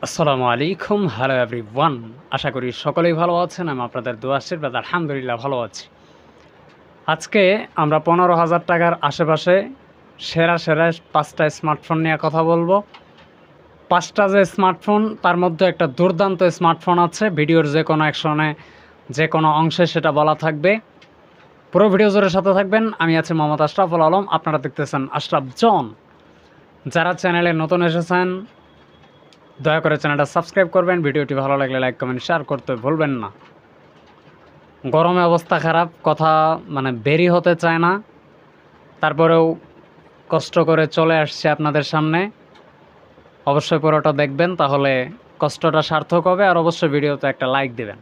আসসালামু আলাইকুম, hello everyone. আশা করি সকলেই ভালো আছেন। আমি আপনাদের দোয়া আশীর্বাদ আলহামদুলিল্লাহ ভালো আছি। আজকে আমরা ১৫,০০০ টাকার আশেপাশে সেরা সেরা ৫টা স্মার্টফোন নিয়ে কথা বলবো। ৫টা যে স্মার্টফোন তার মধ্যে একটা দুর্দান্ত স্মার্টফোন আছে। ভিডিওর যে কোনো অ্যাকশনে যে কোনো অংশে সেটা বলা থাকবে। পুরো ভিডিও জুড়ে সাথে থাকবেন। আমি আছি মোহাম্মদ আশরাফুল আলম। আপনারা দেখতেছেন আশরাফ জন। যারা চ্যানেলে নতুন এসেছেন দয়া করে চ্যানেলটা সাবস্ক্রাইব করবেন। ভিডিওটি ভালো লাগলে লাইক কমেন্ট শেয়ার করতে ভুলবেন না। গরমে অবস্থা খারাপ, কথা বেরি হতে চায় না, তারপরেও কষ্ট করে চলে আসছে আপনাদের সামনে। অবশ্যই পুরোটা দেখবেন, তাহলে কষ্টটা সার্থক হবে। আর অবশ্যই ভিডিওতে একটা লাইক দেবেন।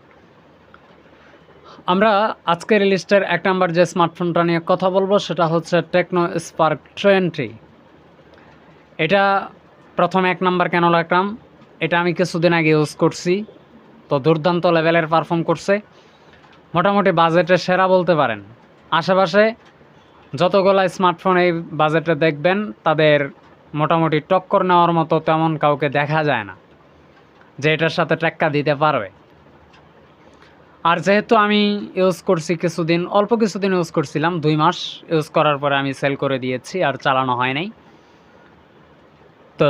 আমরা আজকের লিস্টের ১ নাম্বার যে স্মার্টফোনটা নিয়ে কথা বলবো সেটা হচ্ছে টেকনো স্পার্ক 20। এটা প্রথম ১ নাম্বার কেন রাখলাম, এটা আমি কিছুদিন আগে ইউজ করছি, তো দুর্দান্ত লেভেলের পারফর্ম করছে। মোটামুটি বাজেটে সেরা বলতে পারেন। আশেপাশে যতগুলো স্মার্টফোন এই বাজেটে দেখবেন তাদের মোটামুটি টক্কর নেওয়ার মতো তেমন কাউকে দেখা যায় না যে এটার সাথে টেক্কা দিতে পারবে। আর যেহেতু আমি ইউজ করছি কিছুদিন, অল্প কিছুদিন ইউজ করছিলাম, ২ মাস ইউজ করার পরে আমি সেল করে দিয়েছি, আর চালানো হয় নাই। তো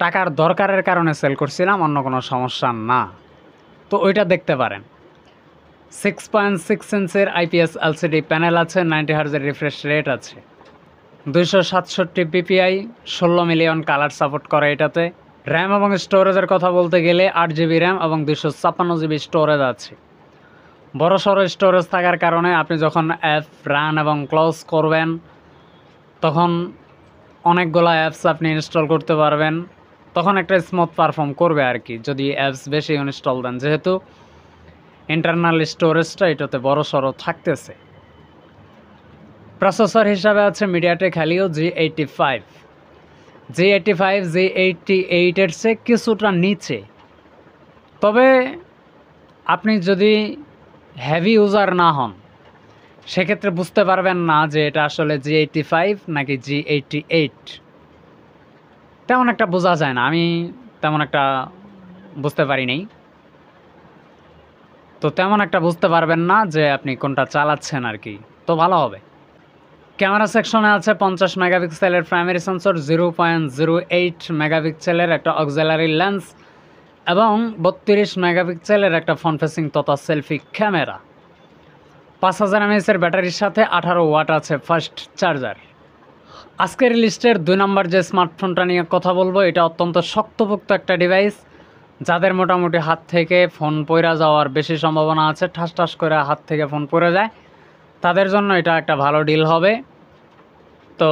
টাকার দরকারের কারণে সেল করছিলাম, অন্য কোনো সমস্যা না। তো ওইটা দেখতে পারেন। 6.6 ইঞ্চের IPS LCD প্যানেল আছে, 90 হার্জের রিফ্রেশ রেট আছে, 267 PPI, 16 মিলিয়ন কালার সাপোর্ট করে এটাতে। র্যাম এবং স্টোরেজের কথা বলতে গেলে 8 GB র্যাম এবং 256 GB স্টোরেজ আছে। বড় সড়ো স্টোরেজ থাকার কারণে আপনি যখন অ্যাপ রান এবং ক্লোজ করবেন তখন অনেকগুলো অ্যাপস আপনি ইনস্টল করতে পারবেন, তখন একটা স্মুথ পারফর্ম করবে আর কি, যদি অ্যাপস বেশি ইনস্টল দেন, যেহেতু ইন্টারনাল স্টোরেজটা এটাতে বড় সড়ো থাকতেছে। প্রসেসর হিসাবে আছে মিডিয়াটেক হেলিও G85। G88 চেয়ে কিছুটা নিচে, তবে আপনি যদি হেভি ইউজার না হন সেক্ষেত্রে বুঝতে পারবেন না যে এটা আসলে G85 নাকি G88। তেমন একটা বোঝা যায় না, আমি তেমন একটা বুঝতে পারি নাই। তো তেমন একটা বুঝতে পারবেন না যে আপনি কোনটা চালাচ্ছেন আর কি, তো ভালো হবে। ক্যামেরা সেকশনে আছে 50 মেগাপিক্সেলের প্রাইমারি সেন্সর, 0.08 মেগাপিক্সেলের একটা অক্সিলারি লেন্স এবং 32 মেগাপিক্সেলের একটা ফ্রন্ট ফেসিং তথা সেলফি ক্যামেরা। 5000 mAh ব্যাটারির সাথে 18 ওয়াট আছে ফাস্ট চার্জার। আজকের লিস্টের 2 নম্বর যে স্মার্টফোনটা নিয়ে কথা বলবো, এটা অত্যন্ত শক্তপোক্ত একটা ডিভাইস। যাদের মোটামুটি হাত থেকে ফোন পড়ে যাওয়ার বেশি সম্ভাবনা আছে, ঠাস ঠাস করে হাত থেকে ফোন পড়ে যায়, তাদের জন্য এটা একটা ভালো ডিল হবে। তো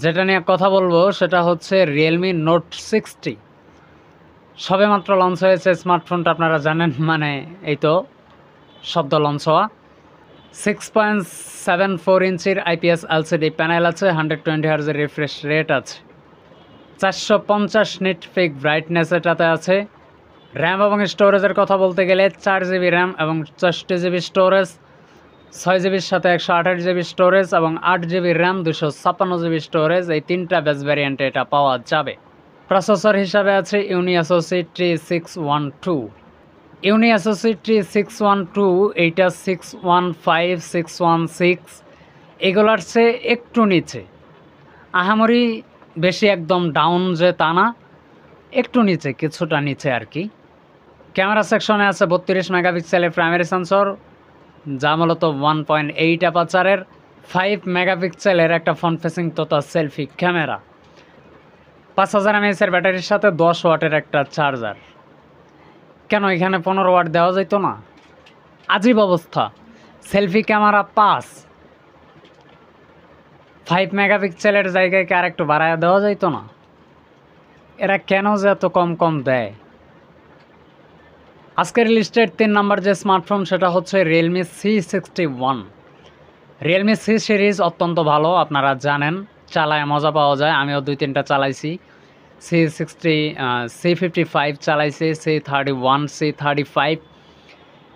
যেটা নিয়ে কথা বলবো সেটা হচ্ছে রিয়েলমি নোট 60। সবেমাত্র লঞ্চ হয়েছে স্মার্টফোনটা, আপনারা জানেন, এই তো সদ্য লঞ্চ হওয়া। 6.74 ইঞ্চির IPS LCD প্যানেল আছে, 120 হার্জের রিফ্রেশ রেট আছে, 450 নিট পিক ব্রাইটনেস এটাতে আছে। র্যাম এবং স্টোরেজের কথা বলতে গেলে 4 GB র্যাম এবং 64 GB স্টোরেজ, 6 GBর সাথে 128 GB স্টোরেজ এবং 8 GB র্যাম 256 GB স্টোরেজ, এই 3টা বেস ভ্যারিয়েন্টে এটা পাওয়া যাবে। প্রসেসর হিসাবে আছে ইউনিএসওসি T612। ইউনিএসওসি T612 এইটা 615 616 এগুলার চেয়ে একটু নিচে, আহামরি বেশি একদম ডাউন যে তা না, একটু নিচে, কিছুটা নিচে আর কি। ক্যামেরা সেকশনে আছে 32 মেগাপিক্সেলের প্রাইমারি সেন্সর, যা মূলত 1.8 অ্যাপারচারের, 5 মেগাপিক্সেলের একটা ফ্রন্ট ফেসিং তথা সেলফি ক্যামেরা। 5000 mAh ব্যাটারির সাথে 10 ওয়াটের একটা চার্জার। কেন এখানে 15 ওয়াট দেওয়া যেত না? আজীব অবস্থা। সেলফি ক্যামেরা 5 মেগাপিক্সেলের জায়গায় কি আর একটু বাড়ায় দেওয়া যেত না? এরা কেন যে এত কম কম দেয়? আজকের লিস্টের 3 নম্বর যে স্মার্টফোন সেটা হচ্ছে Realme C61। Realme C series অত্যন্ত ভালো, আপনারা জানেন, চালায় মজা পাওয়া যায়। আমিও 2-3টা চালাইছি। C60, C55 চালাইছি, C31, C35,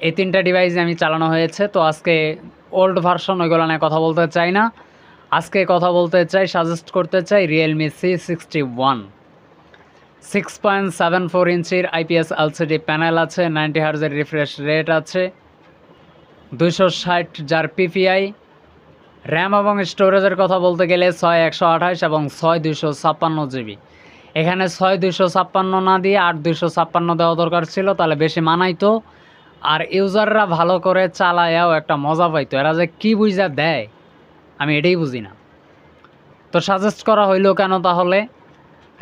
এই 3টা ডিভাইসে আমি চালানো হয়েছে। তো আজকে ওল্ড ভার্সন ওইগুলো নিয়ে কথা বলতে চাই না, আজকে কথা বলতে চাই, সাজেস্ট করতে চাই রিয়েলমি C61। 6.74 ইঞ্চির আইপিএস এলসিডি প্যানেল আছে, 90 হার্জের রিফ্রেশ রেট আছে, 260 যার পিপিআই। র্যাম এবং স্টোরেজের কথা বলতে গেলে 6/128 এবং 6/256 জিবি। এখানে 6/256 না দিয়ে 8/256 দেওয়া দরকার ছিল, তাহলে বেশি মানাইতো আর ইউজাররা ভালো করে চালায়াও একটা মজা পাইতো। এরা যে কী বুঝা দেয় আমি এটাই বুঝি না। তো সাজেস্ট করা হইলো কেন তাহলে?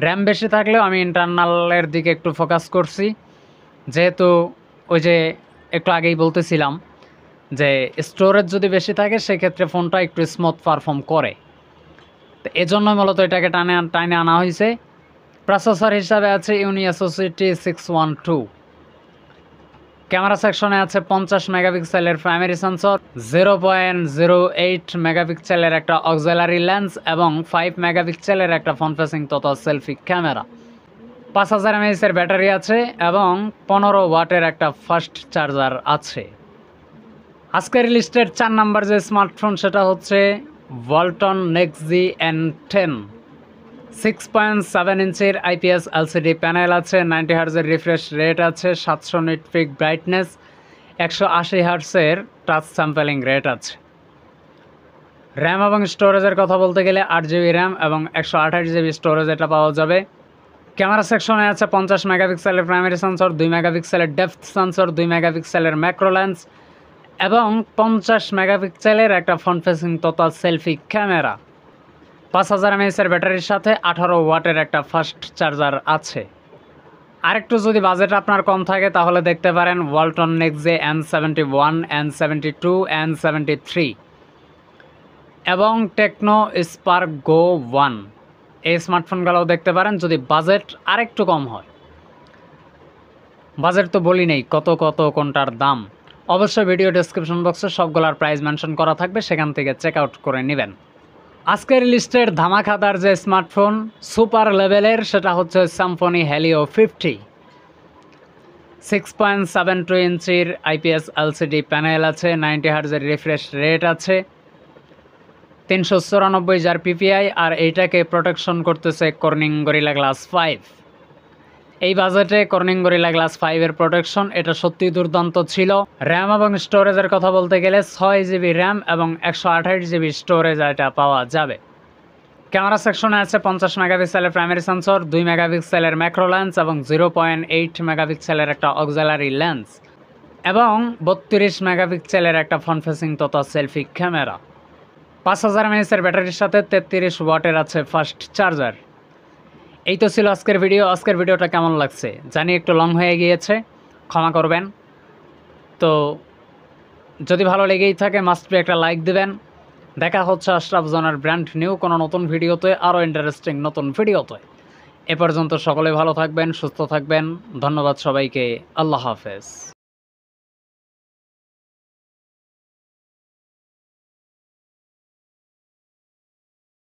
র্যাম বেশি থাকলেও আমি ইন্টারনালের দিকে একটু ফোকাস করছি, যেহেতু ওই যে একটু আগেই বলতেছিলাম যে স্টোরেজ যদি বেশি থাকে সেক্ষেত্রে ফোনটা একটু স্মুথ পারফর্ম করে। তো এজন্য মূলত এটাকে টাইনে আনা হয়েছে। প্রসেসর হিসাবে আছে ইউনিএসওসি T612। ক্যামেরা সেকশনে আছে 50 মেগাপিক্সেলের প্রাইমারি সেন্সর, 0.08 মেগাপিক্সেলের একটা অক্সিলারি লেন্স এবং 5 মেগাপিক্সেলের একটা ফ্রন্ট ফেসিং তথা সেলফি ক্যামেরা। 5000 mAh ব্যাটারি আছে এবং 15 ওয়াটের একটা ফাস্ট চার্জার আছে। আজকের লিস্টের 4 নাম্বার যে স্মার্টফোন সেটা হচ্ছে ওয়ালটন নেক্সজি N10। 6.7 ইঞ্চির আইপিএস এলসিডি প্যানেল আছে, 90 হার্জের রিফ্রেশ রেট আছে, 700 নিট পিক ব্রাইটনেস, 180 হার্জের টাচ স্যাম্পলিং রেট আছে। র্যাম এবং স্টোরেজের কথা বলতে গেলে 8 জিবি র্যাম এবং 128 জিবি স্টোরেজ এটা পাওয়া যাবে। ক্যামেরা সেকশনে আছে 50 মেগাপিক্সেলের প্রাইমারি সেন্সর, 2 মেগাপিক্সেলের ডেপথ সেন্সর, 2 মেগাপিক্সেলের ম্যাক্রো লেন্স এবং 50 মেগাপিক্সেলের একটা ফ্রন্ট ফেসিং তথা সেলফি ক্যামেরা। 5000 mAh ব্যাটারির সাথে 18 ওয়াটের একটা ফাস্ট চার্জার আছে। আরেকটু যদি বাজেট আপনার কম থাকে তাহলে দেখতে পারেন ওয়ালটন নেক্সজি N71, N72, N73 এবং টেকনো স্পার্ক গো 1। এই স্মার্টফোনগুলোও দেখতে পারেন যদি বাজেট আরেকটু কম হয়। বাজেট তো বলি নেই কত কোনটার দাম। অবশ্যই ভিডিও ডেসক্রিপশন বক্সে সবগুলোর প্রাইস মেনশন করা থাকবে, সেখান থেকে চেক আউট করে নেবেন। আজকের লিস্টের ধামাকাদার যে স্মার্টফোন সুপার লেভেলের সেটা হচ্ছে স্যামসং হেলিও 50। 6.72 ইঞ্চির আইপিএস এলসিডি প্যানেল আছে, 90 হার্জের রিফ্রেশ রেট আছে, 394 যার পিপিআই আর এইটাকে প্রোটেকশন করতেছে কর্নিং গরিলা গ্লাস 5। এই বাজেটে কর্নিং গরিলা গ্লাস 5 এর প্রোটেকশন এটা সত্যি দুর্দান্ত ছিল। র্যাম এবং স্টোরেজের কথা বলতে গেলে 6 জিবি র্যাম এবং 128 জিবি স্টোরেজ এটা পাওয়া যাবে। ক্যামেরা সেকশনে আছে 50 মেগাপিক্সেলের প্রাইমারি সেন্সর, 2 মেগাপিক্সেলের ম্যাক্রো লেন্স এবং 0.8 মেগাপিক্সেলের একটা অক্সিলারি লেন্স এবং 32 মেগাপিক্সেলের একটা ফ্রন্ট ফেসিং তথা সেলফি ক্যামেরা। 5000 mAh ব্যাটারির সাথে 33 ওয়াটের আছে ফাস্ট চার্জার। এই তো ছিল আজকের ভিডিও। আজকের ভিডিওটা কেমন লাগছে জানি একটু লং হয়ে গিয়েছে, ক্ষমা করবেন। তো যদি ভালো লেগেই থাকে মাস্ট বি একটা লাইক দিবেন। দেখা হচ্ছে আশরাফ জনের ব্র্যান্ড নিউ কোনো নতুন ভিডিওতে, আরও ইন্টারেস্টিং নতুন ভিডিওতে। এ পর্যন্ত সকলে ভালো থাকবেন, সুস্থ থাকবেন। ধন্যবাদ সবাইকে। আল্লাহ হাফেজ।